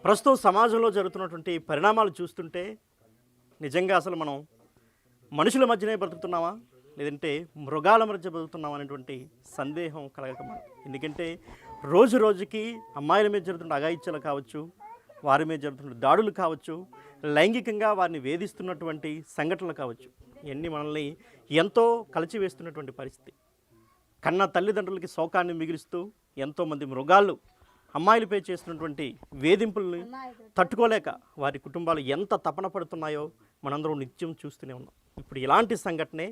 ప్రస్తుతం సమాజంలో జరుగుతున్నటువంటి పరిణామాలు చూస్తుంటే నిజంగా అసలు మనం మనుషుల మధ్యనే బ్రతుకుతున్నామా లేదంటే మృగాల మధ్య బ్రతుకుతున్నామా అనేటువంటి సందేహం కలగక మనం. ఎందుకంటే రోజు రోజుకి అమ్మాయిల మీద జరుగుతున్న అఘాయిత్యాలు కావచ్చు, వారి మీద జరుగుతున్న దాడులు కావచ్చు, లైంగికంగా వారిని వేధిస్తున్నటువంటి సంఘటనలు కావచ్చు, ఇవన్నీ మనల్ని ఎంతో కలిచివేస్తున్నటువంటి పరిస్థితి. కన్న తల్లిదండ్రులకి శోకాన్ని మిగిలిస్తూ ఎంతోమంది మృగాళ్ళు అమ్మాయిలపై చేస్తున్నటువంటి వేధింపుల్ని తట్టుకోలేక వారి కుటుంబాలు ఎంత తపన పడుతున్నాయో మనందరం నిత్యం చూస్తూనే ఉన్నాం. ఇప్పుడు ఇలాంటి సంఘటనే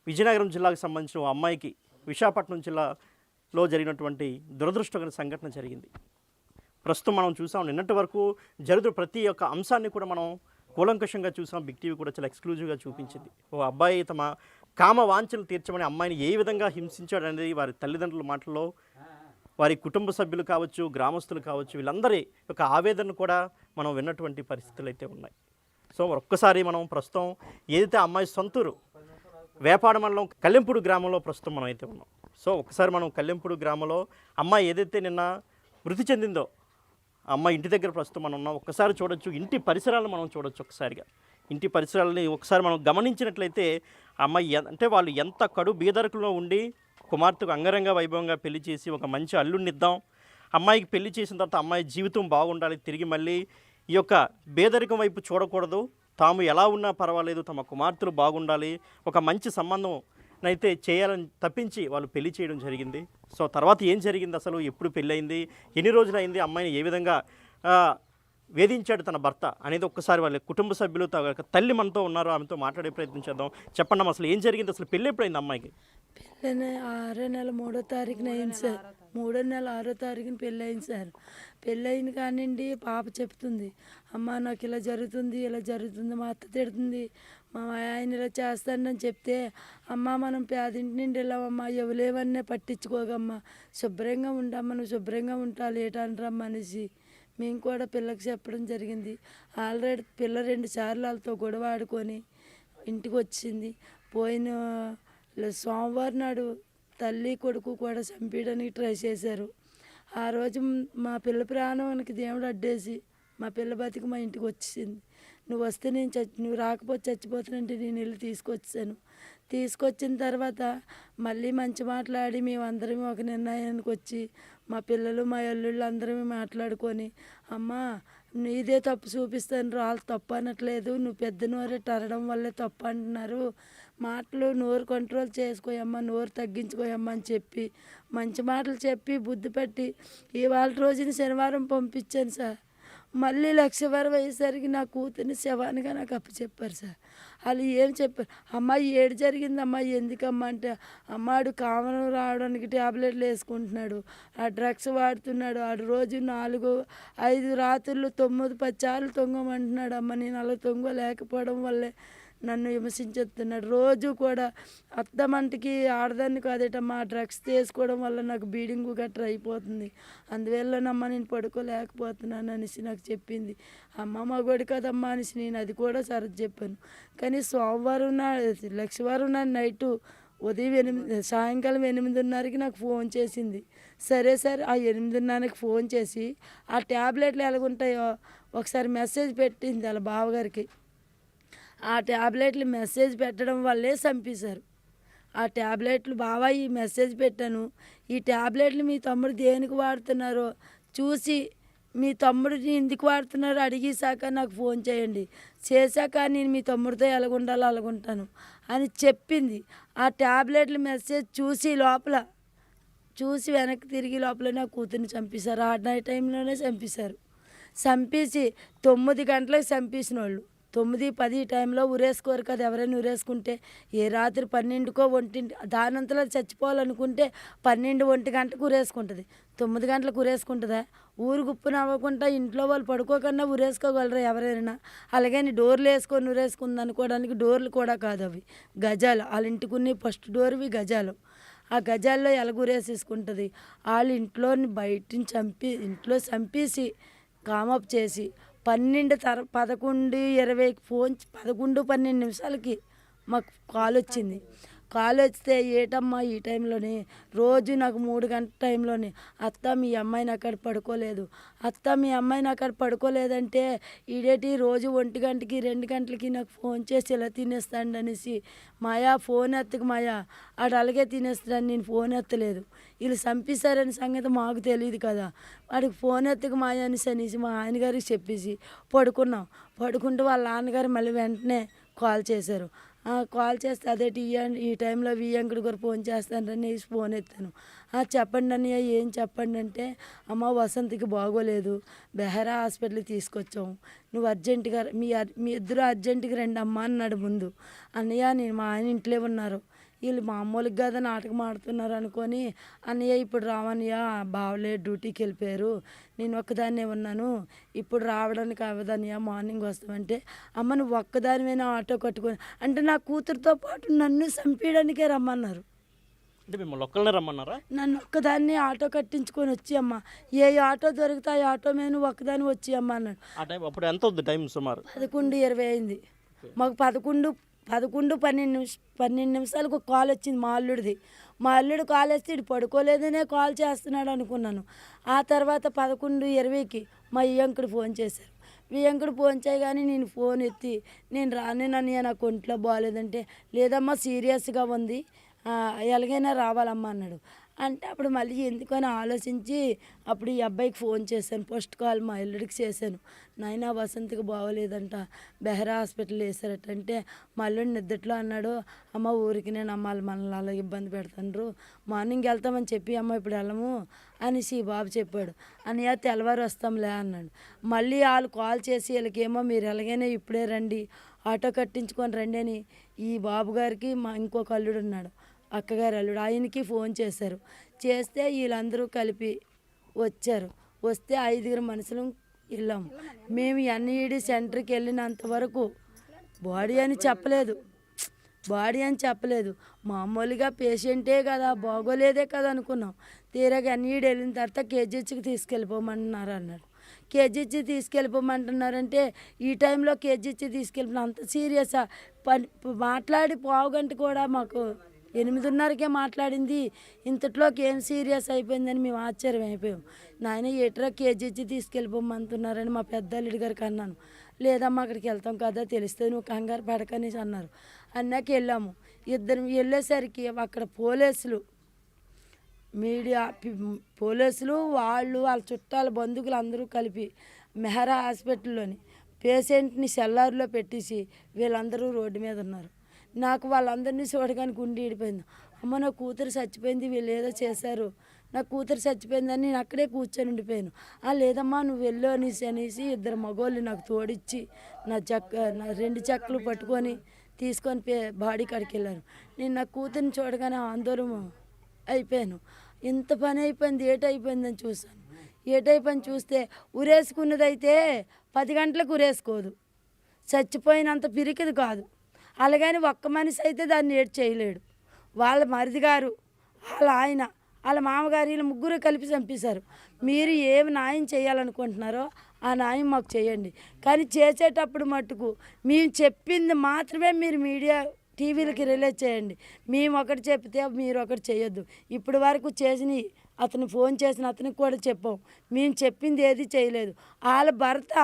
విజయనగరం జిల్లాకు సంబంధించిన ఓ అమ్మాయికి విశాఖపట్నం జిల్లాలో జరిగినటువంటి దురదృష్టకర సంఘటన జరిగింది. ప్రస్తుతం మనం చూసాం, నిన్నటి వరకు జరుగుతున్న ప్రతి ఒక్క అంశాన్ని కూడా మనం కూలంకషంగా చూసాం. బిగ్ టీవీ కూడా చాలా ఎక్స్క్లూజివ్గా చూపించింది. ఓ అబ్బాయి తమ కామ వాంఛలు తీర్చమని అమ్మాయిని ఏ విధంగా హింసించాడు అనేది వారి తల్లిదండ్రుల మాటల్లో, వారి కుటుంబ సభ్యులు కావచ్చు, గ్రామస్తులు కావచ్చు, వీళ్ళందరి యొక్క ఆవేదన కూడా మనం విన్నటువంటి పరిస్థితులు అయితే ఉన్నాయి. సో ఒక్కసారి మనం ప్రస్తుతం ఏదైతే అమ్మాయి సొంతూరు వేపాడ మండలం కల్లెంపూడి గ్రామంలో ప్రస్తుతం మనం అయితే ఉన్నాం. సో ఒకసారి మనం కల్లెంపూడి గ్రామంలో అమ్మాయి ఏదైతే నిన్న మృతి చెందిందో అమ్మాయి ఇంటి దగ్గర ప్రస్తుతం మనం ఉన్నాం. ఒక్కసారి చూడొచ్చు, ఇంటి పరిసరాలను మనం చూడొచ్చు. ఒకసారిగా ఇంటి పరిసరాలని ఒకసారి మనం గమనించినట్లయితే అమ్మాయి అంటే వాళ్ళు ఎంత కడు బీదరికలో ఉండి కుమార్తెకు అంగరంగ వైభవంగా పెళ్లి చేసి ఒక మంచి అల్లుడినిద్దాం, అమ్మాయికి పెళ్లి చేసిన తర్వాత అమ్మాయి జీవితం బాగుండాలి, తిరిగి మళ్ళీ ఈ యొక్క బేదరికం వైపు చూడకూడదు, తాము ఎలా ఉన్నా పర్వాలేదు, తమ కుమార్తెలు బాగుండాలి, ఒక మంచి సంబంధం అయితే చేయాలని తప్పించి వాళ్ళు పెళ్లి చేయడం జరిగింది. సో తర్వాత ఏం జరిగింది, అసలు ఎప్పుడు పెళ్ళయింది, ఎన్ని రోజులు అయింది, అమ్మాయిని ఏ విధంగా వేధించాడు తన భర్త అనేది ఒక్కసారి వాళ్ళ కుటుంబ సభ్యులు తల్లి మనతో ఉన్నారు, ఆమెతో మాట్లాడే ప్రయత్నం చేద్దాం. చెప్పండి అసలు ఏం జరిగింది, అసలు పెళ్ళి ఎప్పుడైంది అమ్మాయికి? పెళ్ళి 6వ నెల 3వ తారీఖున అయింది సార్. 3వ నెల 6వ తారీఖున పెళ్ళి అయింది సార్. పెళ్ళి అయింది కానివ్వండి, పాప చెప్తుంది, అమ్మ నాకు ఇలా జరుగుతుంది, ఇలా జరుగుతుంది, మా అత్త తిడుతుంది, మా ఆయన ఇలా చేస్తానని చెప్తే, అమ్మ మనం పేదింటి నుండి వెళ్ళామమ్మా, ఎవలేవన్నీ పట్టించుకోగమ్మా, శుభ్రంగా ఉండమ్మా, నువ్వు శుభ్రంగా ఉంటాలి ఏటనరమ్మా అనేసి మేము కూడా పిల్లకి చెప్పడం జరిగింది. ఆల్రెడీ పిల్ల 2 సార్లు వాళ్ళతో గొడవ ఆడుకొని ఇంటికి వచ్చింది. పోయిన సోమవారం నాడు తల్లి కొడుకు కూడా చంపేయడానికి ట్రై చేశారు. ఆ రోజు మా పిల్ల ప్రాణానికి దేవుడు అడ్డేసి మా పిల్ల బతికి మా ఇంటికి వచ్చింది. నువ్వు వస్తే నేను నువ్వు రాకపోతే చచ్చిపోతానంటే నేను వెళ్ళి తీసుకొచ్చాను. తీసుకొచ్చిన తర్వాత మళ్ళీ మంచి మాట్లాడి మేమందరం ఒక నిర్ణయానికి వచ్చి మా పిల్లలు మా అల్లుళ్ళు అందరమే మాట్లాడుకొని, అమ్మ నీదే తప్పు చూపిస్తాను, వాళ్ళు తప్పు అనట్లేదు, నువ్వు పెద్ద నోరే టరడం వల్లే తప్పు అంటున్నారు, మాటలు నోరు కంట్రోల్ చేసుకోయమ్మా, నోరు తగ్గించుకోయమ్మా అని చెప్పి మంచి మాటలు చెప్పి బుద్ధి పెట్టి ఇవాళ రోజున శనివారం పంపించాను సార్. మళ్ళీ 1,20,000 అయ్యేసరికి నా కూతుర్ని శవానిగా నాకు అప్పచెప్పారు సార్. వాళ్ళు ఏం చెప్పారు, అమ్మాయి ఏడు జరిగిందమ్మా, ఎందుకమ్మా అంటే, అమ్మాడు కామనం రావడానికి ట్యాబ్లెట్లు వేసుకుంటున్నాడు, ఆ డ్రగ్స్ వాడుతున్నాడు, ఆడు రోజు 4-5 రాత్రులు 9-10 సార్లు తొంగమంటున్నాడు. అమ్మ నేను అలా తొంగలేకపోవడం వల్లే నన్ను విమర్శించేస్తున్నాడు. రోజు కూడా అత్తమంటికి ఆడదాన్ని కాదేటమ్మా, డ్రగ్స్ తీసుకోవడం వల్ల నాకు బీడింగ్ గట్రా అయిపోతుంది, అందువల్లనమ్మా నేను పడుకోలేకపోతున్నాను అనేసి నాకు చెప్పింది. అమ్మ మగోడు కదమ్మా అనేసి నేను అది కూడా సరది చెప్పాను. కానీ సోమవారం లక్షవారం నైటు ఉదయం సాయంకాలం 8:30కి నాకు ఫోన్ చేసింది. సరే సార్ ఆ 8:30కి ఫోన్ చేసి ఆ ట్యాబ్లెట్లు ఎలాగుంటాయో ఒకసారి మెసేజ్ పెట్టింది వాళ్ళ బావగారికి. ఆ ట్యాబ్లెట్లు మెసేజ్ పెట్టడం వల్లే చంపేశారు. ఆ ట్యాబ్లెట్లు బావా ఈ మెసేజ్ పెట్టాను, ఈ ట్యాబ్లెట్లు మీ తమ్ముడు దేనికి వాడుతున్నారో చూసి మీ తమ్ముడిని ఎందుకు వాడుతున్నారో అడిగేశాక నాకు ఫోన్ చేయండి, చేశాక నేను మీ తమ్ముడితో ఎలాగుండాలో అలాగుంటాను అని చెప్పింది. ఆ ట్యాబ్లెట్లు మెసేజ్ చూసి వెనక్కి తిరిగి లోపల నా కూతుర్ని చంపేశారు. ఆ నైట్ టైంలోనే చంపేశారు. చంపేసి 9 గంటలకు చంపేసిన వాళ్ళు 9-10 టైంలో ఉరేసుకోరు కదా, ఎవరైనా ఉరేసుకుంటే ఏ రాత్రి 12కో 1 దానంతలో చచ్చిపోవాలనుకుంటే 12-1 గంటకు ఉరేసుకుంటుంది, 9 గంటలకు ఉరేసుకుంటుందా? ఊరు గుప్పున అవ్వకుండా ఇంట్లో వాళ్ళు పడుకోకుండా ఉరేసుకోగలరా ఎవరైనా? అలాగని డోర్లు వేసుకొని ఉరేసుకుంది అనుకోవడానికి డోర్లు కూడా కాదు, అవి గజాలు. వాళ్ళ ఇంటికున్న ఫస్ట్ డోర్వి గజాలు. ఆ గజాల్లో ఎలగురేసేసుకుంటుంది. వాళ్ళు ఇంట్లో చంపేసి కామప్ చేసి 11:20 ఫోన్ 11-12 నిమిషాలకి మాకు కాల్ వచ్చింది. కాలు వస్తే ఏటమ్మా ఈ టైంలోని రోజు నాకు 3 గంటల టైంలోని అత్త మీ అమ్మాయిని అక్కడ పడుకోలేదు, అత్త మీ అమ్మాయిని అక్కడ పడుకోలేదంటే ఈడేటి రోజు 1 గంటకి 2 గంటలకి నాకు ఫోన్ చేసి ఇలా తినేస్తాడు అనేసి, మాయా ఫోన్ ఎత్తకు మాయా ఆడు అలాగే తినేస్తాడు, నేను ఫోన్ ఎత్తలేదు, వీళ్ళు చంపేశారని సంగతి మాకు తెలియదు కదా, వాడికి ఫోన్ ఎత్తకు మాయా అనేసి మా ఆయనగారికి చెప్పేసి పడుకుంటూ వాళ్ళ నాన్నగారు మళ్ళీ వెంటనే కాల్ చేశారు. కాల్ చేస్తే అదేటి ఈ టైంలో వియ్యంకుడి గారు ఫోన్ చేస్తానని ఫోన్ ఎత్తాను. చెప్పండి అన్నయ్య ఏం చెప్పండి అంటే, అమ్మ వసంతికి బాగోలేదు, బెహరా హాస్పిటల్కి తీసుకొచ్చాం, నువ్వు అర్జెంటుగా మీ ఇద్దరు అర్జెంటుగా రండి అమ్మ అన్నాడు ముందు. అన్నయ్య నేను మా ఆయన ఇంట్లో ఉన్నారు, వీళ్ళు మామూలుగా కదా నాటకం ఆడుతున్నారు అనుకొని, అన్నయ్య ఇప్పుడు రావన్నయ్య బావలే డ్యూటీకి వెళ్ళిపోయారు, నేను ఒక్కదాన్నే ఉన్నాను, ఇప్పుడు రావడానికి అవ్వదన్నయ్య మార్నింగ్ వస్తామంటే, అమ్మ నువ్వు ఒక్కదానివైనా ఆటో కట్టుకొని అంటే నా కూతురుతో పాటు నన్ను చంపేయడానికే రమ్మన్నారు. అంటే మిమ్మల్ని ఒక్కళ్ళనే రమ్మన్నారా? నన్ను ఒక్కదాన్ని ఆటో కట్టించుకొని వచ్చి అమ్మ, ఏ ఆటో దొరికితే ఆ ఆటో మీద నువ్వు ఒక్కదాన్ని వచ్చి అమ్మ అన్నాడు. ఆ టైం అప్పుడు ఎంత అవుతుంది టైం సుమారు? 11:20 అయింది. మాకు 12 నిమిషాలకు ఒక కాల్ వచ్చింది మా అల్లుడిది. మా అల్లుడు కాల్ వేస్తే ఇటు పడుకోలేదనే కాల్ చేస్తున్నాడు అనుకున్నాను. ఆ తర్వాత 11:20కి మా ఇయ్యంకుడు ఫోన్ చేశారు. వియ్యంకుడు ఫోన్ చేయగానే నేను ఫోన్ ఎత్తి, నేను రానేనని నాకు ఒంట్లో బాగాలేదంటే, లేదమ్మా సీరియస్గా ఉంది, ఎలాగైనా రావాలమ్మా అన్నాడు. అంటే అప్పుడు మళ్ళీ ఎందుకని ఆలోచించి అప్పుడు ఈ అబ్బాయికి ఫోన్ చేశాను, ఫస్ట్ కాల్ మా అల్లుడికి చేశాను. నాయనా వసంతికి బాగోలేదంట, బెహరా హాస్పిటల్ వేసారట అంటే, మా అల్లుడు నిద్దట్లో అన్నాడు, అమ్మ ఊరికి నేను అమ్మాలి మనల్ని అలా ఇబ్బంది పెడతాండ్రు, మార్నింగ్ వెళ్తామని చెప్పి అమ్మ ఇప్పుడు వెళ్ళము అనేసి బాబు చెప్పాడు. అన్నయ్య తెల్లవారు వస్తాంలే అన్నాడు. మళ్ళీ వాళ్ళు కాల్ చేసి వీళ్ళకేమో మీరు ఎలాగైనా ఇప్పుడే రండి, ఆటో కట్టించుకొని రండి అని ఈ బాబు గారికి మా ఇంకొక అల్లుడు ఉన్నాడు, అక్కగారు అల్లుడు, ఆయనకి ఫోన్ చేశారు. చేస్తే వీళ్ళందరూ కలిపి వచ్చారు. వస్తే 5 మనుషులు వెళ్ళాము. మేము ఎన్ఈడి సెంటర్కి వెళ్ళినంత వరకు బాడీ అని చెప్పలేదు, మామూలుగా పేషెంటే కదా బాగోలేదే కదా అనుకున్నాం. తీరాగా ఎన్ఈడి వెళ్ళిన తర్వాత కేజీహెచ్కి తీసుకెళ్ళిపోమన్నారు అన్నాడు. కేజీహెచ్ తీసుకెళ్ళిపోమంటున్నారంటే ఈ టైంలో కేజీహెచ్ తీసుకెళ్ళిపోయిన అంత సీరియసా? మాట్లాడి పావుగంట కూడా మాకు 8:30కే మాట్లాడింది, ఇంతట్లోకి ఏం సీరియస్ అయిపోయిందని మేము ఆశ్చర్యం అయిపోయాం. నాయన ఏట్రా కేజీహెచ్ తీసుకెళ్ళిపోమంటున్నారని మా పెద్ద అల్లుడి గారికి అన్నాను. లేదమ్మా అక్కడికి వెళ్తాం కదా తెలిస్తే నువ్వు కంగారు పడకనేసి అన్నారు. అన్నాక వెళ్ళాము. ఇద్దరు వెళ్ళేసరికి అక్కడ పోలీసులు వాళ్ళ చుట్టాల బంధువులు అందరూ కలిపి మెహరా హాస్పిటల్లోని పేషెంట్ని సెల్లార్లో పెట్టేసి వీళ్ళందరూ రోడ్డు మీద ఉన్నారు. నాకు వాళ్ళందరినీ చూడగానే గుండె ఈడిపోయింది. అమ్మ నా కూతురు చచ్చిపోయింది, వీళ్ళు ఏదో చేశారు, నా కూతురు చచ్చిపోయిందని నేను అక్కడే కూర్చొని ఉండిపోయాను. లేదమ్మా నువ్వు వెళ్ళు అనేసి ఇద్దరు మగోళ్ళు నాకు తోడిచ్చి నా 2 చెక్కలు పట్టుకొని తీసుకొని బాడీ కాడికి వెళ్ళాను. నేను నా కూతురిని చూడగానే ఆందోళన అయిపోయాను. ఇంత పని అయిపోయింది, ఏటైపోయిందని చూశాను. ఏటైపోయింది చూస్తే ఉరేసుకున్నదైతే 10 గంటలకు ఉరేసుకోదు, చచ్చిపోయినంత పిరికిది కాదు. అలాగని ఒక్క మనిషి అయితే దాన్ని ఏడు చేయలేడు. వాళ్ళ మరిది గారు, వాళ్ళ ఆయన, వాళ్ళ మామగారు వీళ్ళు ముగ్గురు కలిపి చంపేశారు. మీరు ఏమి న్యాయం చేయాలనుకుంటున్నారో ఆ న్యాయం మాకు చేయండి, కానీ చేసేటప్పుడు మట్టుకు మేము చెప్పింది మాత్రమే మీరు మీడియా టీవీలకి రిలీజ్ చేయండి. మేము ఒకటి చెప్తే మీరు ఒకటి చేయొద్దు. ఇప్పటి వరకు చేసిన అతను ఫోన్ చేసిన అతనికి కూడా చెప్పాం, మేము చెప్పింది ఏది చేయలేదు. వాళ్ళ భర్త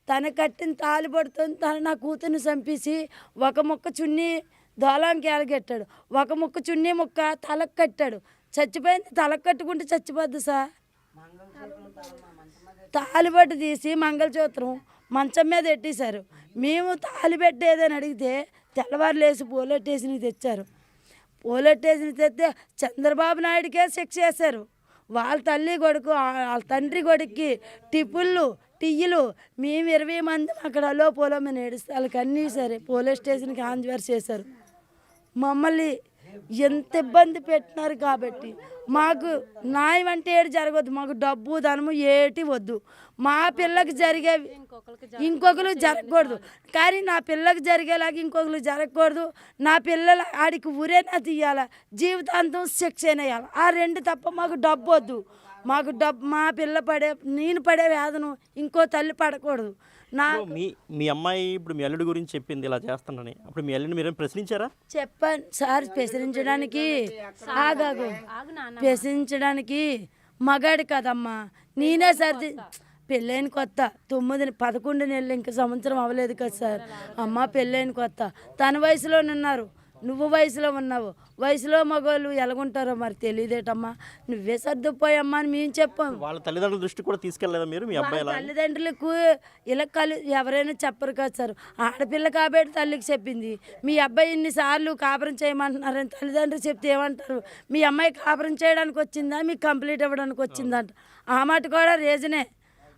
తన కట్టిన తాలిబడుతుంది, నా కూతుర్ని చంపేసి ఒక ముక్క చున్నీ దోలాంకి ఎలగెట్టాడు, ఒక ముక్క చున్నీ ముక్క తలకు కట్టాడు. చచ్చిపోయింది, తలకు కట్టుకుంటే చచ్చిపోద్ది సార్. తాలిబట్టు తీసి మంగళసూత్రం మంచం మీద ఎట్టేశారు. మేము తాలిబెట్టేదని అడిగితే తెల్లవారు లేసి పోలెట్టేసిని తెచ్చారు. పోలెట్టేసిని తెస్తే చంద్రబాబు నాయుడికే శిక్ష చేశారు. వాళ్ళ తల్లి కొడుకు వాళ్ళ తండ్రి కొడుక్కి టియ్యలు మేము 20 మంది అక్కడ అలో పోలమని ఏడుస్తే వాళ్ళకి అన్నీ సరే పోలీస్ స్టేషన్కి హాంజరు చేశారు. మమ్మల్ని ఎంత ఇబ్బంది పెట్టినారు. కాబట్టి మాకు న్యాయం అంటే ఏడు జరగవద్దు, మాకు డబ్బు ధనము ఏటి వద్దు. మా పిల్లకి జరిగేవి ఇంకొకరు జరగకూడదు, కానీ నా పిల్లకి జరిగేలాగా ఇంకొకరు జరగకూడదు. నా పిల్లల ఆడికి ఉరేనా తీయాల, జీవితాంతం శిక్ష వేయాలి. ఆ 2 తప్ప మాకు డబ్బు వద్దు. మాకు మా పిల్ల నేను పడే వేదన ఇంకో తల్లి పడకూడదు. మీ అమ్మాయి ఇప్పుడు మీ అల్లుడి గురించి చెప్పింది ఇలా చేస్తానని, అప్పుడు మీ అల్లుడిని మీరేం ప్రశ్నించారా? చెప్పాను సార్, ప్రశ్నించడానికి ప్రశ్నించడానికి మగాడు కదమ్మా, నేనే సర్ది పెళ్ళైన కొత్త 11 నెలలు ఇంకా సంవత్సరం అవ్వలేదు కదా సార్. అమ్మ పెళ్ళైన కొత్త, తన వయసులోనే ఉన్నారు, నువ్వు వయసులో ఉన్నావు. వయసులో మగవాళ్ళు ఎలాగుంటారో మరి తెలియదేటమ్మా, నువ్వే సర్దుపోయమ్మా అని మేము చెప్పాం. వాళ్ళ తల్లిదండ్రుల దృష్టి కూడా తీసుకెళ్ళలేదా మీరు? మీ అబ్బాయి తల్లిదండ్రులకు ఇలా ఎవరైనా చెప్పరు కదా సార్. ఆడపిల్ల కాబట్టి తల్లికి చెప్పింది, మీ అబ్బాయి ఇన్నిసార్లు కాపురం చేయమంటున్నారని తల్లిదండ్రులు చెప్తే ఏమంటారు? మీ అమ్మాయి కాపురం చేయడానికి వచ్చిందా, మీకు కంప్లీట్ అవ్వడానికి వచ్చిందంట. ఆ మాట కూడా రీజనే,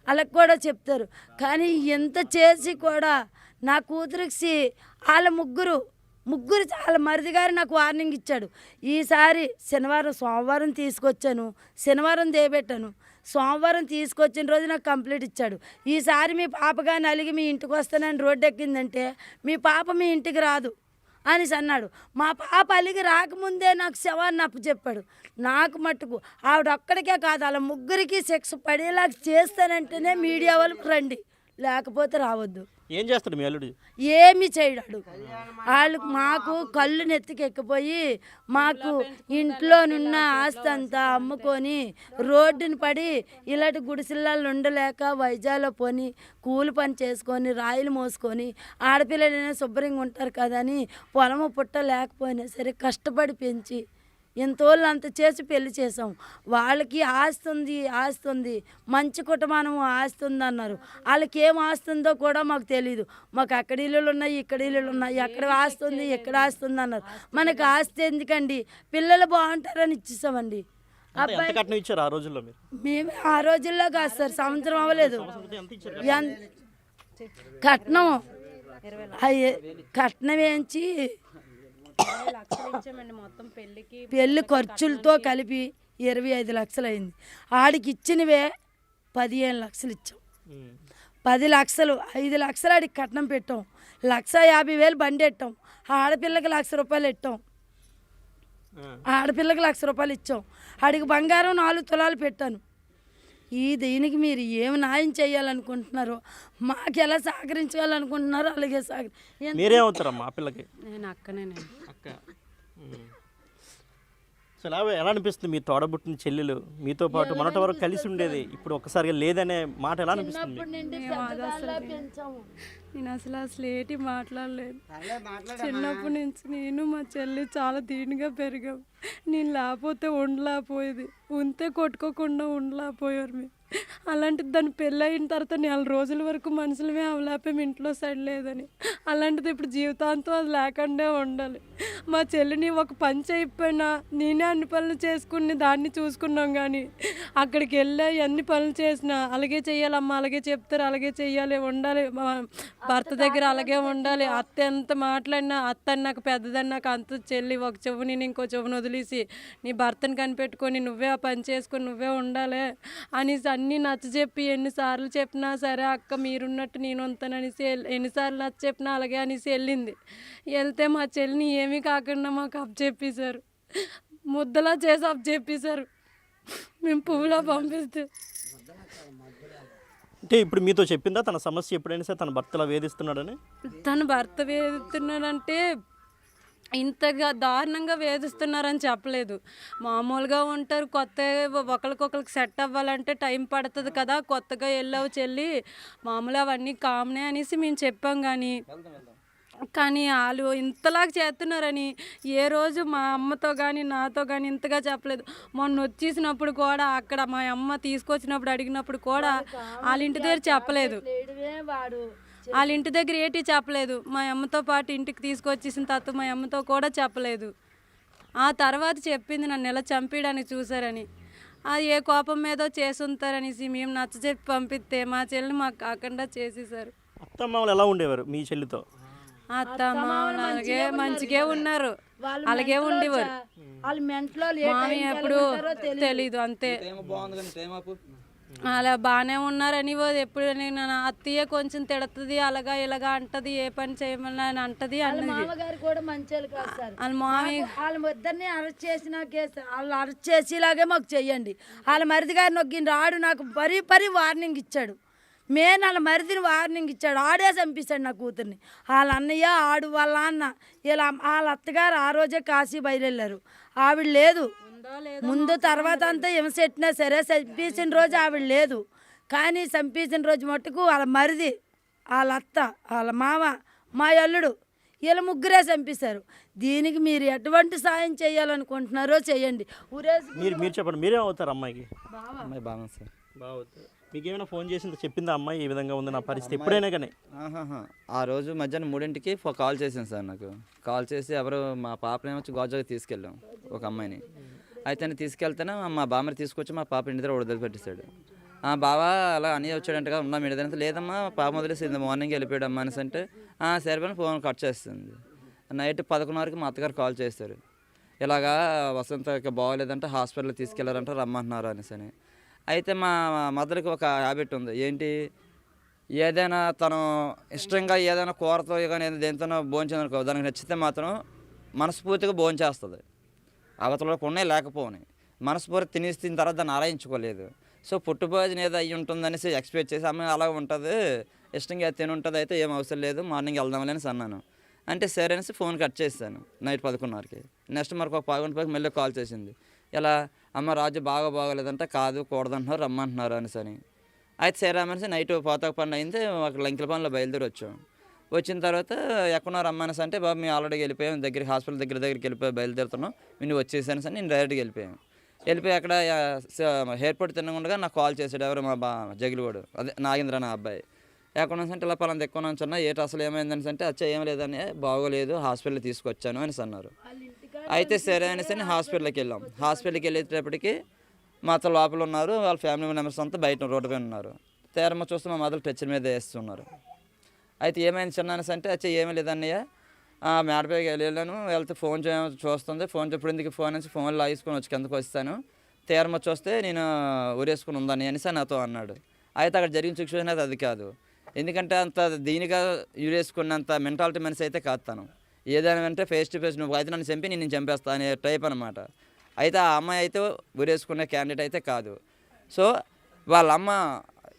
వాళ్ళకి కూడా చెప్తారు. కానీ ఎంత చేసి కూడా నా కూతురికి వాళ్ళ ముగ్గురు వాళ్ళ మరిది గారు నాకు వార్నింగ్ ఇచ్చాడు. ఈసారి సోమవారం తీసుకొచ్చాను, శనివారం దేబెట్టాను, సోమవారం తీసుకొచ్చిన రోజు నాకు కంప్లీట్ ఇచ్చాడు. ఈసారి మీ పాప కానీ అలిగి మీ ఇంటికి వస్తానని రోడ్డు ఎక్కిందంటే మీ పాప మీ ఇంటికి రాదు అనేసి అన్నాడు. మా పాప అలిగి రాకముందే నాకు శవాన్ని అప్పచెప్పాడు. నాకు మట్టుకు ఆవిడొక్కడికే కాదు, వాళ్ళ ముగ్గురికి సెక్స్ పడేలా చేస్తానంటేనే మీడియా వాళ్ళు రండి, లేకపోతే రావద్దు. ఏం చేస్తాడు మీ అల్లుడు? ఏమి చేయడాడు. వాళ్ళు మాకు కళ్ళు నెత్తికెక్కిపోయి మాకు ఇంట్లోనున్న ఆస్తి అంతా అమ్ముకొని రోడ్డుని పడి ఇలాంటి గుడిసెల్లో ఉండలేక వైజాగ్లో పోని కూలి పని చేసుకొని రాయిలు మోసుకొని ఆడపిల్లలైనా శుభ్రంగా ఉంటారు కదా అని పొలము పుట్ట లేకపోయినా సరే కష్టపడి పెంచి ఎంతోళ్ళు అంత చేసి పెళ్లి చేసాం. వాళ్ళకి ఆస్తి ఉంది మంచి కుటుంబం ఆస్తి ఉంది అన్నారు. వాళ్ళకి ఏం ఆస్తి ఉందో కూడా మాకు తెలీదు. మాకు అక్కడ ఇల్లులు ఉన్నాయి, ఇక్కడ ఇల్లులు ఉన్నాయి, ఎక్కడ ఆస్తి ఉంది, ఎక్కడ ఆస్తి ఉంది అన్నారు. మనకు ఆస్తి ఎందుకండి, పిల్లలు బాగుంటారని ఇచ్చేసామండి. అబ్బాయి ఇచ్చారు ఆ రోజుల్లో? మేము ఆ రోజుల్లో కాదు సార్, సంవత్సరం అవ్వలేదు. కట్నం వేయించి పెళ్లి ఖర్చులతో కలిపి 25 లక్షలు అయింది. ఆడికి ఇచ్చినవే 15 లక్షలు ఇచ్చాం. 10 లక్షలు 5 లక్షలు ఆడికి కట్నం పెట్టాం. 1,50,000 బండి పెట్టాం. ఆడపిల్లకి 1,00,000 రూపాయలు పెట్టాం. ఆడపిల్లకి 1,00,000 రూపాయలు ఇచ్చాం. ఆడికి బంగారం 4 తులాలు పెట్టాను. దీనికి మీరు ఏమి న్యాయం చేయాలనుకుంటున్నారో, మాకు ఎలా సహకరించాలనుకుంటున్నారో అలాగే మీరేమవుతారమ్మా ఆ పిల్లకి? నేను అక్కనేనండి. అక్క. అసలు ఎలా అనిపిస్తుంది మీ తోడబుట్టిన చెల్లెలు మీతో పాటు మొన్నటి వరకు కలిసి ఉండేది, ఇప్పుడు ఒక్కసారిగా లేదనే మాట ఎలా అనిపిస్తుంది? నేను అసలు ఏటి మాట్లాడలేదు. చిన్నప్పటి నుంచి నేను మా చెల్లి చాలా దీనిగా పెరిగాం. నేను లేకపోతే ఉండలేకపోయేది, ఉంటే కొట్టుకోకుండా ఉండలేకపోయారు మేము. అలాంటిది దాని పెళ్ళి అయిన తర్వాత 4 రోజుల వరకు మనుషులమే అవలేపం ఇంట్లో సైడ్ లేదని. అలాంటిది ఇప్పుడు జీవితాంతం అది లేకుండా ఉండాలి. మా చెల్లిని ఒక పని చేయకపోయినా నేనే అన్ని పనులు చేసుకుని దాన్ని చూసుకున్నాం. కానీ అక్కడికి వెళ్ళి అన్ని పనులు చేసినా అలాగే చెయ్యాలమ్మా, అలాగే చెప్తారు, అలాగే చెయ్యాలి, ఉండాలి, భర్త దగ్గర అలాగే ఉండాలి. అత్త ఎంత మాట్లాడినా, అత్త నాకు పెద్దదని నాకు అంత చెల్లి ఒక చెవు నేను ఇంకో చెవును వదిలేసి నీ భర్తను కనిపెట్టుకొని నువ్వే ఆ పని చేసుకొని నువ్వే ఉండాలి అనేసి అన్నీ నచ్చజెప్పి ఎన్నిసార్లు చెప్పినా సరే అక్క మీరున్నట్టు నేను ఉంటాననేసి ఎన్నిసార్లు నచ్చ చెప్పినా అలాగే అనేసి వెళ్ళింది. వెళ్తే మా చెల్లిని ఏమీ కాకుండా మాకు అప్పచెప్పేశారు, ముద్దలా చేసి అప్పచెప్పేశారు. మేము పువ్వులా పంపిస్తే అంటే ఇప్పుడు మీతో చెప్పిందా తన సమస్య ఎప్పుడైనా సరే తన భర్తలా వేధిస్తున్నాడని? తన భర్త వేధిస్తున్నాడంటే ఇంతగా దారుణంగా వేధిస్తున్నారని చెప్పలేదు. మామూలుగా ఉంటారు, కొత్తగా ఒకరికొకరికి సెట్ అవ్వాలంటే టైం పడుతుంది కదా, కొత్తగా వెళ్ళావు చెల్లి మామూలు అవన్నీ కామనే అనేసి మేము చెప్పాం. కానీ వాళ్ళు ఇంతలాగా చేస్తున్నారని ఏ రోజు మా అమ్మతో కానీ నాతో కానీ ఇంతగా చెప్పలేదు. మొన్న వచ్చేసినప్పుడు కూడా అక్కడ మా అమ్మ తీసుకొచ్చినప్పుడు అడిగినప్పుడు కూడా వాళ్ళ ఇంటి దగ్గర చెప్పలేదు, వాళ్ళ ఇంటి దగ్గర ఏటి చెప్పలేదు. మా అమ్మతో పాటు ఇంటికి తీసుకొచ్చేసిన తర్వాత మా అమ్మతో కూడా చెప్పలేదు. ఆ తర్వాత చెప్పింది నన్ను ఎలా చంపేయడానికి చూసారని. అది ఏ కోపం మీదో చేసి ఉంటారనేసి మేము నచ్చజెప్పి పంపిస్తే మా చెల్లి మాకు కాకుండా చేసేసారు. అత్తమ్మామలు ఎలా ఉండేవారు మీ చెల్లితో? అత్త మామూలు అలాగే మంచిగా ఉన్నారు, అలాగే ఉండేవారు. మామి ఎప్పుడు తెలీదు అంతే. అలా బాగానే ఉన్నారని ఎప్పుడు నేను నా అత్తయ్య కొంచెం తిడుతుంది అలాగా ఇలాగా అంటది ఏ పని చేయమని అని అంటది అన్నది. మామగారు కూడా మంచి కాదు సార్. వాళ్ళ మామయ్య వాళ్ళ ఇద్దరిని అరెస్ట్ చేసిన కేసు వాళ్ళు అరెస్ట్ చేసేలాగే మాకు చెయ్యండి. వాళ్ళ మరిది గారిని నొగ్గిన రాడు నాకు పరి వార్నింగ్ ఇచ్చాడు. మెయిన్ వాళ్ళ మరిదిని వార్నింగ్ ఇచ్చాడు. ఆడే చంపిస్తాడు నా కూతుర్ని. వాళ్ళ అన్నయ్య ఆడు వాళ్ళ అన్న ఇలా వాళ్ళ అత్తగారు ఆ రోజే కాశీ బయలుదేరారు. ఆవిడ లేదు ముందు తర్వాత అంతా హింసెట్టినా సరే చంపించిన రోజు ఆవిడ లేదు. కానీ చంపించిన రోజు మట్టుకు వాళ్ళ మరిది వాళ్ళ అత్త వాళ్ళ మామ మా అల్లుడు వీళ్ళ ముగ్గురే చంపేశారు. దీనికి మీరు ఎటువంటి సాయం చేయాలనుకుంటున్నారో చేయండి. మీరు చెప్పండి, మీరే అవుతారు అమ్మాయికి? అమ్మాయి బాగా సార్. బాగుంది. మీకు ఏమైనా ఫోన్ చేసింది చెప్పిందా అమ్మాయి ఈ విధంగా ఉంది నా పరిస్థితి ఎప్పుడైనా కానీ? ఆ రోజు మధ్యాహ్నం 3ంటికి కాల్ చేసింది సార్. నాకు కాల్ చేసి ఎవరు మా పాపని వచ్చి గోజాకి తీసుకెళ్ళాం ఒక అమ్మాయిని. అయితే తీసుకెళ్తేనే మా బామ్మని తీసుకొచ్చి మా పాప ఇంటి దగ్గర వదిలిపెట్టేశాడు. బావ అలా అని వచ్చాడంటగా ఉన్నా మీ దగ్గర. లేదమ్మా పాప వదిలేసింది మార్నింగ్ వెళ్ళిపోయాడు అమ్మా అనేసి అంటే సరిపోయిన ఫోన్ కట్ చేస్తుంది. నైట్ 11:30కి మా అత్తగారు కాల్ చేశారు. ఇలాగా వసంత బాగోలేదంటే హాస్పిటల్కి తీసుకెళ్లారంటే రమ్మంటున్నారు అనేసి అని. అయితే మా మదర్కి ఒక హ్యాబిట్ ఉంది. ఏంటి, ఏదైనా తను ఇష్టంగా ఏదైనా కూరతో కానీ దేనితోనో భోంచేదనుకో దానికి నచ్చితే మాత్రం మనస్ఫూర్తిగా భోంచేస్తుంది. అవతలకు ఉన్నాయి లేకపోని మనస్ఫూర్తి తినేసిన తర్వాత దాన్ని ఆరాయించుకోలేదు. సో పుట్టుభోజనం ఏదో అయ్యి ఉంటుందనేసి ఎక్స్పెక్ట్ చేసి అమ్మ అలా ఉంటుంది ఇష్టంగా తిని ఉంటుంది అయితే ఏం అవసరం లేదు మార్నింగ్ వెళ్దామని అనేసి అన్నాను. అంటే సరే అనేసి ఫోన్ కట్ చేశాను నైట్ 11:30కి. నెక్స్ట్ మరొక 11:10కి మళ్ళీ కాల్ చేసింది. ఇలా అమ్మ రాజు బాగోలేదంటే కాదు కూడదంటున్నారు రమ్మంటున్నారు అనేసి అని. అయితే సరే అనేసి నైట్ పోతాక పని అయింది. ఒక లంకెల పనిలో బయలుదేరి వచ్చాం. వచ్చిన తర్వాత ఎక్కడున్నారు రమ్మనేసి అంటే బాబు మేము ఆల్రెడీ వెళ్ళిపోయాం హాస్పిటల్ దగ్గరికి వెళ్ళిపోయి బయలుదేరుతున్నాం నువ్వు వచ్చేసాను సార్. నేను డైరెక్ట్గా వెళ్ళిపోయి అక్కడ ఎయిర్పోర్ట్ తినకుండా నాకు కాల్ చేశాడు. ఎవరు మా జగిలివాడు అదే నాగేంద్ర నా అబ్బాయి. ఎక్కడ అంటే ఇలా పలానా ఎక్కువ నుంచున్నా ఏటి అసలు ఏమైందని అంటే అచ్చా ఏం లేదని బాగోలేదు హాస్పిటల్కి తీసుకొచ్చాను అనేసి అన్నారు. అయితే సరే అనేసి హాస్పిటల్కి వెళ్ళాం. హాస్పిటల్కి వెళ్ళేటప్పటికి మా అత్త లోపల ఉన్నారు, వాళ్ళ ఫ్యామిలీ మెంబర్స్ అంతా బయట రోడ్డు పైన ఉన్నారు. తేరమ్మ చూస్తే మా మదర్ టెచ్చర్ మీద వేస్తున్నారు. అయితే ఏమైంది చిన్న అనేసి అంటే అచ్చా ఏమీ లేదన్నయ్య మేడపైకి వెళ్ళాను వెళ్తే ఫోన్ చూస్తుంది. ఫోన్ ఇప్పుడు ఎందుకు ఫోన్ అనేసి ఫోన్లో లాగేసుకొని వచ్చి కిందకు వస్తాను. తేరమ్మ చూస్తే నేను ఊరేసుకుని ఉందని అనేసి నాతో అన్నాడు. అయితే అక్కడ జరిగిన సిచ్యువేషన్ అయితే అది కాదు. ఎందుకంటే అంత దీనిగా యూరేసుకున్నంత మెంటాలిటీ మనిషి అయితే కాదు తను. ఏదైనా అంటే ఫేస్ టు ఫేస్ నువ్వు అయితే నన్ను చంపి నేను చంపేస్తా అనే టైప్ అనమాట. అయితే ఆ అమ్మాయి అయితే ఊరేసుకునే క్యాండిడేట్ అయితే కాదు. సో వాళ్ళ అమ్మ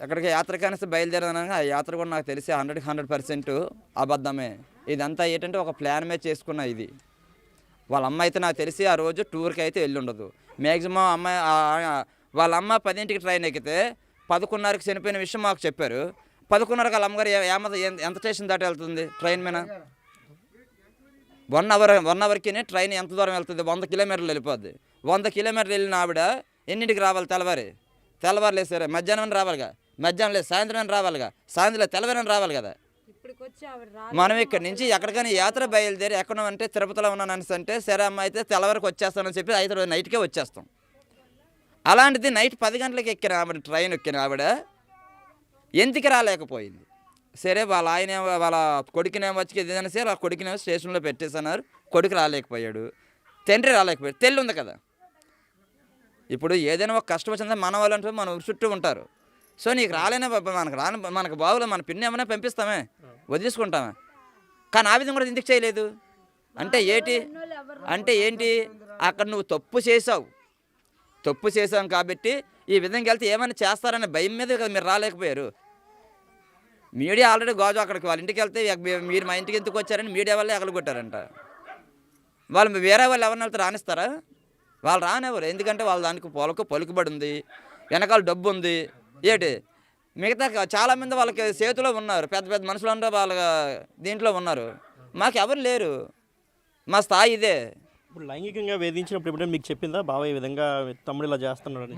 ఎక్కడికి యాత్రకనేసి బయలుదేరదనగా ఆ యాత్ర కూడా నాకు తెలిసి 100% అబద్ధమే. ఇదంతా ఏంటంటే ఒక ప్లాన్ మీద చేసుకున్న ఇది. వాళ్ళ అమ్మ అయితే నాకు తెలిసి ఆ రోజు టూర్కి అయితే వెళ్ళి ఉండదు. మ్యాక్సిమం అమ్మాయి వాళ్ళ అమ్మ 10ంటికి ట్రైన్ ఎక్కితే 11:30కి చనిపోయిన విషయం మాకు చెప్పారు. 11:30కి వాళ్ళ అమ్మగారు ఎంత స్టేషన్ దాటి వెళ్తుంది ట్రైన్ మీద? 1 అవర్కి ట్రైన్ ఎంత దూరం వెళ్తుంది? 100 కిలోమీటర్లు వెళ్ళిపోద్ది. 100 కిలోమీటర్లు వెళ్ళిన ఆవిడ ఎన్నింటికి రావాలి? తెల్లవారు లేదు సరే మధ్యాహ్నం రావాలిగా, మధ్యాహ్నం లేదు సాయంత్రం రావాలిగా, సాయంత్రం తెల్లవారని రావాలి కదా. మనం ఇక్కడి నుంచి ఎక్కడికైనా యాత్ర బయలుదేరి ఎక్కడ అంటే తిరుపతిలో ఉన్నాను అనేసి అంటే సరే అమ్మ అయితే తెల్లవారికి వచ్చేస్తానని చెప్పి 5 నైట్కే వచ్చేస్తాం. అలాంటిది నైట్ 10 గంటలకు ఎక్కిన ఆవిడ ట్రైన్ ఎక్కిన ఆవిడ ఎందుకు రాలేకపోయింది? సరే వాళ్ళ ఆయన వాళ్ళ కొడుకునేమో వచ్చి ఏదైనా సరే ఆ కొడుకునేమో స్టేషన్లో పెట్టేస్తున్నారు. కొడుకు రాలేకపోయాడు, తండ్రి రాలేకపోయాడు. తెల్లి ఉంది కదా. ఇప్పుడు ఏదైనా ఒక కష్టం వచ్చిందంటే మన వాళ్ళు అంటే మన చుట్టూ ఉంటారు. సో నీకు రాలేనే మనకు బాగులే మన పిన్ని ఏమైనా పంపిస్తామే వదిలేసుకుంటామే. కానీ ఆ విధంగా కూడా ఎందుకు చేయలేదు అంటే ఏంటి అక్కడ నువ్వు తప్పు చేసావు కాబట్టి ఈ విధంగా వెళ్తే ఏమైనా చేస్తారనే భయం మీద కదా మీరు రాలేకపోయారు. మీడియా ఆల్రెడీ గాజు అక్కడికి వాళ్ళ ఇంటికి వెళ్తే మీరు మా ఇంటికి ఎందుకు వచ్చారని మీడియా వాళ్ళే ఎగలగొట్టారంట. వాళ్ళు వేరే వాళ్ళు ఎవరిని వెళ్తే రానిస్తారా? వాళ్ళు రానివ్వరు. ఎందుకంటే వాళ్ళ దానికి పలుకుబడి ఉంది, వెనకాల డబ్బు ఉంది. మిగతా చాలామంది వాళ్ళకి చేతిలో ఉన్నారు, పెద్ద పెద్ద మనుషులు ఉన్నారు, వాళ్ళ దీంట్లో ఉన్నారు. మాకు ఎవరు లేరు. మా స్థాయి ఇదే. ఇప్పుడు లైంగికంగా వేధించినప్పుడు ఎప్పుడైనా మీకు చెప్పిందా బావ ఈ విధంగా తమ్ముడు ఇలా చేస్తున్నాడు?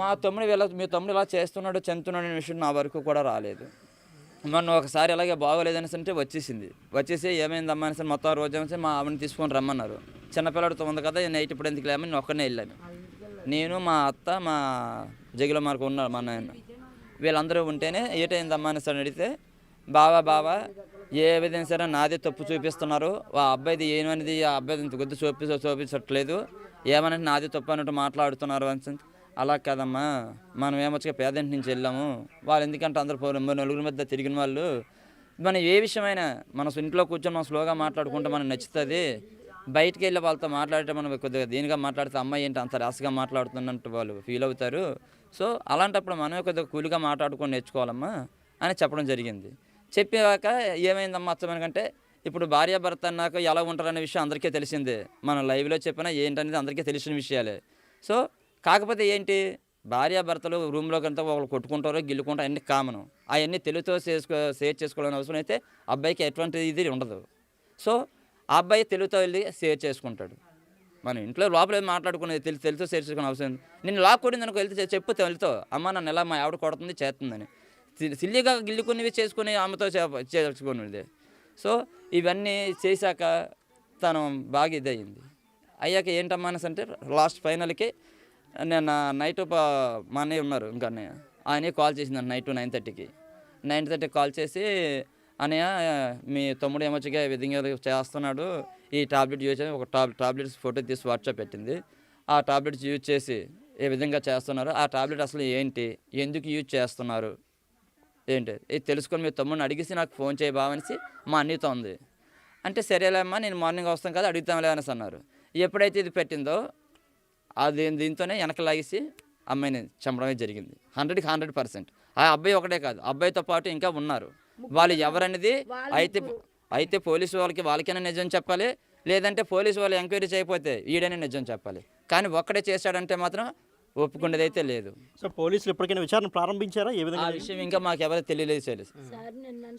మీ తమ్ముడు ఇలా చేస్తున్నాడు చెందుతున్నాడు అనే విషయం నా వరకు కూడా రాలేదు. మొన్న ఒకసారి అలాగే బాగోలేదనేసి అంటే వచ్చేసి ఏమైందమ్మా అనేసి మొత్తం రోజు అనేసి మా ఆవిడని తీసుకొని రమ్మన్నారు. చిన్నపిల్లడితో ఉంది కదా నైట్ ఇప్పుడు ఎందుకు లేమని నేను ఒక్కనే వెళ్ళాను. నేను మా అత్త మా జగిలో మార్కు ఉన్నారు మా నాయన వీళ్ళందరూ ఉంటేనే ఏటైందమ్మా అనేసి అని అడిగితే బావా ఏ విధంగా సరే నాదే తప్పు చూపిస్తున్నారు, ఆ అబ్బాయిది ఏమనేది ఆ అబ్బాయి ఇంత గుద్దు చూపించట్లేదు, ఏమనంటే నాదే తప్పు అన్నట్టు మాట్లాడుతున్నారు అని అలా కాదమ్మా, మనం ఏమొచ్చగా పేదంటి నుంచి వెళ్ళాము, వాళ్ళు ఎందుకంటే అందరూ నలుగురి మధ్య తిరిగిన వాళ్ళు, మనం ఏ విషయమైనా మన ఇంట్లో కూర్చొని మనం స్లోగా మాట్లాడుకుంటే మనకు నచ్చుతుంది, బయటికి వెళ్ళి వాళ్ళతో మాట్లాడితే మనం కొద్దిగా దీనిగా మాట్లాడితే అమ్మాయి ఏంటి అంత రాసిగా మాట్లాడుతున్నట్టు వాళ్ళు ఫీల్ అవుతారు. సో అలాంటప్పుడు మనమే కొద్దిగా కూలిగా మాట్లాడుకొని నేర్చుకోవాలమ్మా అని చెప్పడం జరిగింది. చెప్పాక ఏమైందమ్మా అచ్చమనకంటే, ఇప్పుడు భార్యాభర్త అన్నాక ఎలా ఉంటారనే విషయం అందరికీ తెలిసిందే, మనం లైవ్లో చెప్పినా ఏంటనేది అందరికీ తెలిసిన విషయాలే. సో కాకపోతే ఏంటి, భార్యాభర్తలు రూమ్లో కంటే వాళ్ళు కొట్టుకుంటారో గిల్లుకుంటారో అన్నీ కామను. అవన్నీ తెలుగుతో షేర్ చేసుకోవాలని అవసరం అయితే అబ్బాయికి ఎటువంటి ఇది ఉండదు. సో ఆ అబ్బాయి తెలుగుతో వెళ్ళి షేర్ చేసుకుంటాడు. మన ఇంట్లో లోపల మాట్లాడుకునేది తెలుగుతో షేర్ చేసుకునే అవసరం ఉంది. నేను లాక్ కొట్టింది అనుకో, వెళ్తే చెప్పు తెలుగుతో, అమ్మ నన్ను ఎలా మా ఆవిడ కొడుతుంది చేస్తుందని. సిల్లిగా గిల్లుకునేవి చేసుకుని అమ్మతో చేసుకునేది. సో ఇవన్నీ చేశాక తను బాగా ఇదయింది. అయ్యాక ఏంటమ్మా అనేసి అంటే లాస్ట్ ఫైనల్కి నేను నైట్ మా అన్నయ్య ఉన్నారు ఇంకా అన్నయ్య, ఆయన కాల్ చేసింది నైట్ 9:30కి. 9:30కి కాల్ చేసి, అన్నయ్య మీ తమ్ముడు ఏమొచ్చిగా ఈ విధంగా చేస్తున్నాడు, ఈ టాబ్లెట్ యూజ్ చేసి ఒక టాబ్లెట్స్ ఫోటో తీసి వాట్సాప్ పెట్టింది. ఆ టాబ్లెట్స్ యూజ్ చేసి ఏ విధంగా చేస్తున్నారు, ఆ టాబ్లెట్ అసలు ఏంటి, ఎందుకు యూజ్ చేస్తున్నారు ఏంటి ఇది తెలుసుకొని మీ తమ్ముడిని అడిగేసి నాకు ఫోన్ చేయి బావనేసి మా అన్నయ్యతో ఉంది. అంటే సరేలే అమ్మా, నేను మార్నింగ్ వస్తాను కదా అడుగుతాంలే అనేసి అన్నారు. ఎప్పుడైతే ఇది పెట్టిందో అది దీంతోనే వెనక లాగేసి అమ్మాయిని చంపడమే జరిగింది. 100కి 100%. ఆ అబ్బాయి ఒకటే కాదు, అబ్బాయితో పాటు ఇంకా ఉన్నారు. వాళ్ళు ఎవరనేది అయితే పోలీసు వాళ్ళకైనా నిజం చెప్పాలి, లేదంటే పోలీసు వాళ్ళు ఎంక్వైరీ చేయకపోతే ఈడనే నిజం చెప్పాలి. కానీ ఒక్కడే చేశాడంటే మాత్రం ఒప్పుకునేది అయితే లేదు. సో పోలీసులు ఎప్పటికైనా విచారణ ప్రారంభించారా? ఏ విధంగా ఆ విషయం ఇంకా మాకు ఎవరు తెలియలేదు.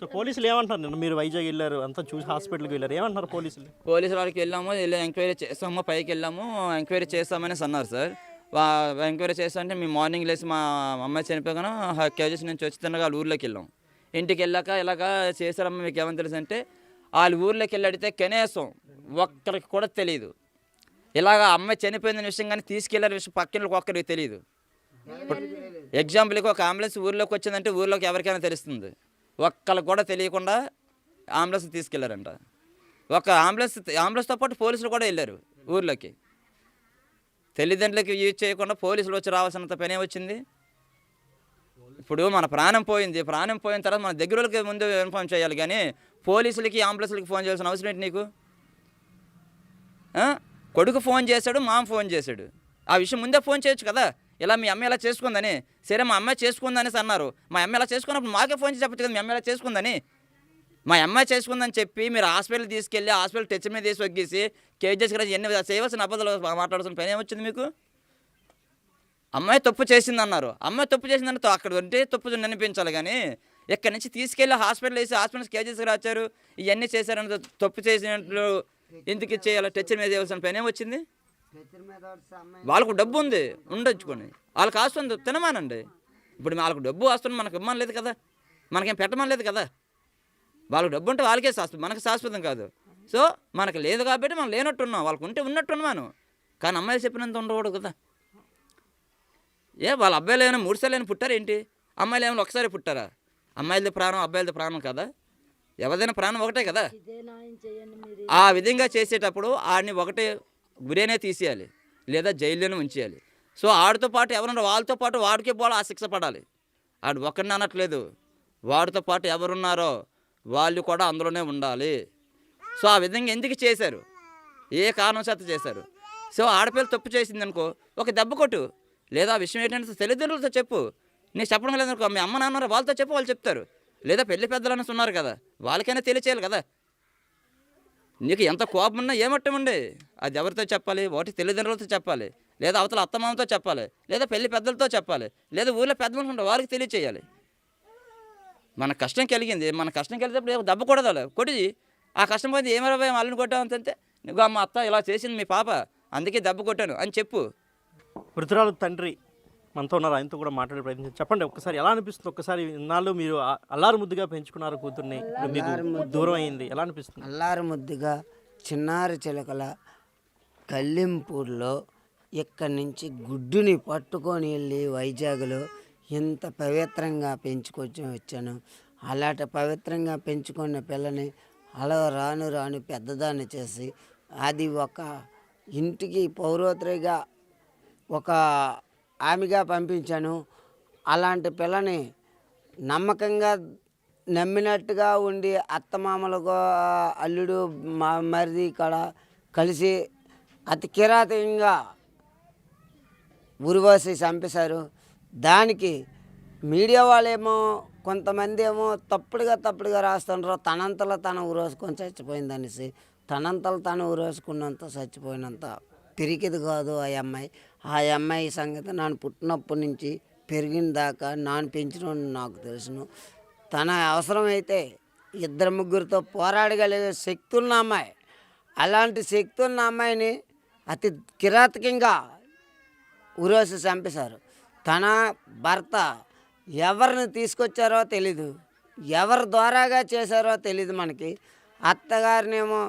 సో పోలీసులు ఏమంటారు? నిన్న మీరు వైజాగ్ వెళ్ళారు, అంతా చూసి హాస్పిటల్కి వెళ్ళారు, ఏమంటున్నారు పోలీసులు? పోలీసు వాళ్ళకి వెళ్ళాము, ఎంక్వైరీ చేస్తాము, పైకి వెళ్ళాము, ఎంక్వైరీ చేస్తామనేసి అన్నారు సార్. ఎంక్వైరీ చేస్తామంటే మేము మార్నింగ్ లేసి మా అమ్మాయి చనిపోగానే కేజెస్ నుంచి వచ్చి తిన్నగా వాళ్ళ ఊర్లోకి వెళ్ళాం. ఇంటికి వెళ్ళాక ఇలాగా చేశారమ్మా మీకు ఏమని తెలుసు అంటే, వాళ్ళ ఊర్లోకి వెళ్ళి అడిగితే కనీసం ఒక్కరికి కూడా తెలియదు. ఇలాగ అమ్మాయి చనిపోయిన విషయం కానీ తీసుకెళ్ళిన విషయం పక్కన ఒక్కరికి తెలియదు. ఎగ్జాంపుల్కి ఒక అంబులెన్స్ ఊర్లోకి వచ్చిందంటే ఊర్లోకి ఎవరికైనా తెలుస్తుంది. ఒక్కరికి కూడా తెలియకుండా అంబులెన్స్ తీసుకెళ్లారంట. ఒక అంబులెన్స్తో పాటు పోలీసులు కూడా వెళ్ళారు ఊర్లోకి. తల్లిదండ్రులకి యూజ్ చేయకుండా పోలీసులు వచ్చి రావాల్సినంత పనే వచ్చింది. ఇప్పుడు మన ప్రాణం పోయింది, ప్రాణం పోయిన తర్వాత మన దగ్గర వాళ్ళకి ముందు ఇన్ఫార్మ్ చేయాలి, కానీ పోలీసులకి అంబులెన్స్లకి ఫోన్ చేయాల్సిన అవసరం ఏంటి నీకు? కొడుకు ఫోన్ చేశాడు, మామ ఫోన్ చేశాడు, ఆ విషయం ముందే ఫోన్ చేయొచ్చు కదా. ఇలా మీ అమ్మ ఇలా చేసుకుందని. సరే మా అమ్మాయి చేసుకుందనేసి అన్నారు, మా అమ్మ ఇలా చేసుకున్నప్పుడు మాకే ఫోన్ చేసి చెప్పచ్చు కదా మీ అమ్మ ఇలా చేసుకుందని. మా అమ్మాయి చేసుకుందని చెప్పి మీరు హాస్పిటల్ తీసుకెళ్ళి హాస్పిటల్ టచ్ మీద తీసి ఒగ్గేసి కేజెస్ కూడా ఎన్ని చేయవలసిన అబద్ధాలు మాట్లాడాల్సిన పని ఏమొచ్చింది మీకు? అమ్మాయి తప్పు చేసింది అన్నారు, అమ్మాయి తప్పు చేసిందంటే అక్కడ ఉంటే తప్పు అనిపించాలి, కానీ ఇక్కడి నుంచి తీసుకెళ్ళి హాస్పిటల్ వేసి హాస్పిటల్ కేజెస్ రాచారు, ఇవన్నీ చేశారని తప్పు చేసినట్లు ఎందుకు చేయాలి? టచ్ మీద చేయవలసిన పని ఏమొచ్చింది? వాళ్ళకు డబ్బు ఉంది, ఉండొచ్చుకొని వాళ్ళకి ఆస్తుంది తినమానండి. ఇప్పుడు వాళ్ళకు డబ్బు వస్తుంది, మనకు ఇమ్మని లేదు కదా, మనకేం పెట్టమని లేదు కదా. వాళ్ళకి డబ్బు ఉంటే వాళ్ళకే శాశ్వతం, మనకు శాశ్వతం కాదు. సో మనకు లేదు కాబట్టి మనం లేనట్టున్నాం, వాళ్ళకు ఉంటే ఉన్నట్టున్నాను. కానీ అమ్మాయిలు చెప్పినంత ఉండకూడదు కదా. వాళ్ళ అబ్బాయిలు ఏమైనా 3 సార్లు అయినా పుట్టారు ఏంటి? అమ్మాయిలు ఏమైనా ఒకసారి పుట్టారా? అమ్మాయిలది ప్రాణం అబ్బాయిలది ప్రాణం కదా, ఎవరిదైనా ప్రాణం ఒకటే కదా. ఆ విధంగా చేసేటప్పుడు ఆడిని ఒకటే గురేనే తీసేయాలి, లేదా జైల్లోనే ఉంచేయాలి. సో ఆడితో పాటు ఎవరున్నారు వాళ్ళతో పాటు వాడికే పోవాలి, ఆ శిక్ష పడాలి. ఆడు ఒకరిని అనట్లేదు, వాడితో పాటు ఎవరున్నారో వాళ్ళు కూడా అందులోనే ఉండాలి. సో ఆ విధంగా ఎందుకు చేశారు, ఏ కారణం చేత చేశారు? సో ఆడపిల్ల తప్పు చేసింది అనుకో, ఒక దెబ్బ కొట్టు, లేదా ఆ విషయం ఏంటంటే తల్లిదండ్రులతో చెప్పు. నీకు చెప్పడం లేదనుకో, మీ అమ్మ నాన్న వాళ్ళతో చెప్పు, వాళ్ళు చెప్తారు. లేదా పెళ్లి పెద్దలు అనేసి ఉన్నారు కదా, వాళ్ళకైనా తెలియచేయాలి కదా. నీకు ఎంత కోపం ఉన్నా ఏమట్టమండి, అది ఎవరితో చెప్పాలి? ఒకటి తల్లిదండ్రులతో చెప్పాలి, లేదా అవతల అత్తమామతో చెప్పాలి, లేదా పెళ్లి పెద్దలతో చెప్పాలి, లేదా ఊళ్ళో పెద్దలు ఉంటారు వాళ్ళకి తెలియచేయాలి. మన కష్టం కలిగింది, మన కష్టం కలిగినప్పుడు దెబ్బ కొడదాలి, కొట్టి ఆ కష్టం పోయింది ఏమరా వాళ్ళని కొట్టామంటే, నువ్వు అమ్మ అత్త ఇలా చేసింది మీ పాప అందుకే దెబ్బ కొట్టాను అని చెప్పు. మృతురాలు తండ్రి మనతో ఉన్నారు, ఆయనతో కూడా మాట్లాడే ప్రయత్నం చెప్పండి. ఒక్కసారి ఎలా అనిపిస్తుంది? ఒక్కసారి ఇన్నాళ్ళు మీరు అల్లారు ముద్దుగా పెంచుకున్నారు కూతుర్ని, మీకు దూరం అయింది, ఎలా అనిపిస్తుంది? అల్లారు ముద్దుగా చిన్నారి చిలకల కల్లింపూర్లో ఇక్కడి నుంచి గుడ్డుని పట్టుకొని వెళ్ళి వైజాగ్లో ఎంత పవిత్రంగా వచ్చాను. అలాంటి పవిత్రంగా పెంచుకున్న పిల్లని అలా రాను రాను పెద్దదాన్ని చేసి అది ఒక ఇంటికి పౌరోత్రిగా ఒక ఆమెగా పంపించాను. అలాంటి పిల్లని నమ్మకంగా నమ్మినట్టుగా ఉండి అత్తమామలుగా అల్లుడు మరిది ఇక్కడ కలిసి అతి కిరాతకంగా ఉరివేసి చంపేశారు. దానికి మీడియా వాళ్ళేమో కొంతమంది ఏమో తప్పుడుగా రాస్తుండ్రు, తనంతలో తను ఉరేసుకొని చచ్చిపోయిందనేసి. తనంతలో తను ఉరేసుకున్నంత చచ్చిపోయినంత పిరికిది కాదు ఆ అమ్మాయి సంగతి నాన్న పుట్టినప్పటి నుంచి పెరిగిన దాకా నాన్న పెంచడం నాకు తెలుసును. తన అవసరమైతే 2-3 పోరాడగలిగే శక్తి ఉన్న అమ్మాయి. అలాంటి శక్తి ఉన్న అమ్మాయిని అతి కిరాతకంగా ఉరేసి చంపేశారు. తన భర్త ఎవరిని తీసుకొచ్చారో తెలీదు, ఎవరి ద్వారాగా చేశారో తెలీదు మనకి. అత్తగారినేమో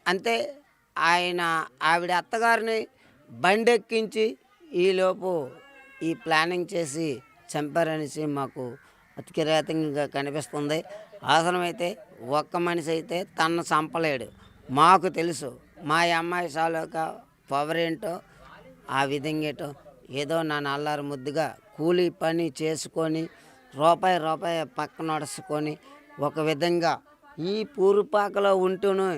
అంతే, ఆవిడ అత్తగారిని బండెక్కించి ఈలోపు ఈ ప్లానింగ్ చేసి చంపారనేసి మాకు అతి కిరాతకంగా కనిపిస్తుంది. అవసరమైతే ఒక్క మనిషి అయితే తను చంపలేడు, మాకు తెలుసు. మా అమ్మాయి సాలోక పవర్ ఏంటో ఆ విధంగా ఏటో ఏదో నా నల్లారు ముద్దుగా కూలీ పని చేసుకొని రూపాయి పక్కన నడుచుకొని ఒక విధంగా ఈ పూరుపాకలో ఉంటూనే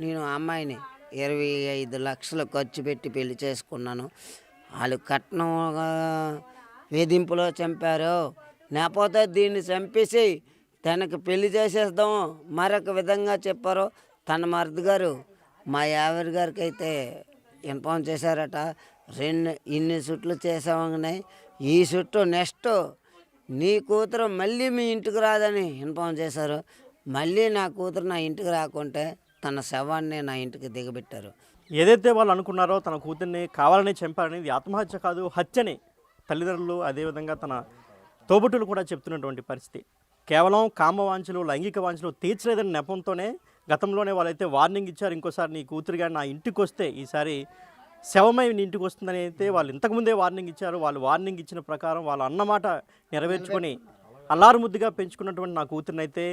నేను అమ్మాయిని 25 లక్షలు ఖర్చు పెట్టి పెళ్లి చేసుకున్నాను. వాళ్ళు కట్నం వేధింపులో చంపారు. లేకపోతే దీన్ని చంపేసి తనకు పెళ్లి చేసేద్దాం మరొక విధంగా చెప్పారు. తన మరిది గారు మా యావరి గారికి అయితే ఇన్ఫార్మ్ చేశారట. ఇన్ని చుట్లు చేసామని ఈ చుట్టూ నెక్స్ట్ నీ కూతురు మళ్ళీ మీ ఇంటికి రాదని ఇన్ఫార్మ్ చేశారు. మళ్ళీ నా కూతురు నా ఇంటికి రాకుంటే తన శవాన్ని నా ఇంటికి దిగబెట్టారు. ఏదైతే వాళ్ళు అనుకున్నారో తన కూతుర్ని కావాలని చంపారని, ఇది ఆత్మహత్య కాదు హత్యని తల్లిదండ్రులు అదేవిధంగా తన తోబుట్టులు కూడా చెప్తున్నటువంటి పరిస్థితి. కేవలం కామవాంఛలు, లైంగిక వాంఛలు తీర్చలేదని నెపంతోనే గతంలోనే వాళ్ళైతే వార్నింగ్ ఇచ్చారు. ఇంకోసారి నీ కూతురుగా నా ఇంటికి వస్తే ఈసారి శవమై నీ ఇంటికి వస్తుందని అయితే వాళ్ళు ఇంతకుముందే వార్నింగ్ ఇచ్చారు. వాళ్ళు వార్నింగ్ ఇచ్చిన ప్రకారం వాళ్ళు అన్నమాట నెరవేర్చుకొని అల్లారు ముద్దుగా పెంచుకున్నటువంటి నా కూతురిని అయితే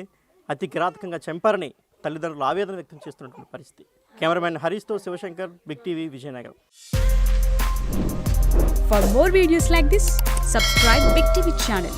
అతి కిరాతకంగా చంపారని తల్లిదండ్రులు ఆవేదన వ్యక్తం చేస్తున్నటువంటి పరిస్థితి. కెమెరామెన్ హరీష్తో Shivshankar, Big TV, Vizianagaram. For more videos like this, subscribe Big TV channel.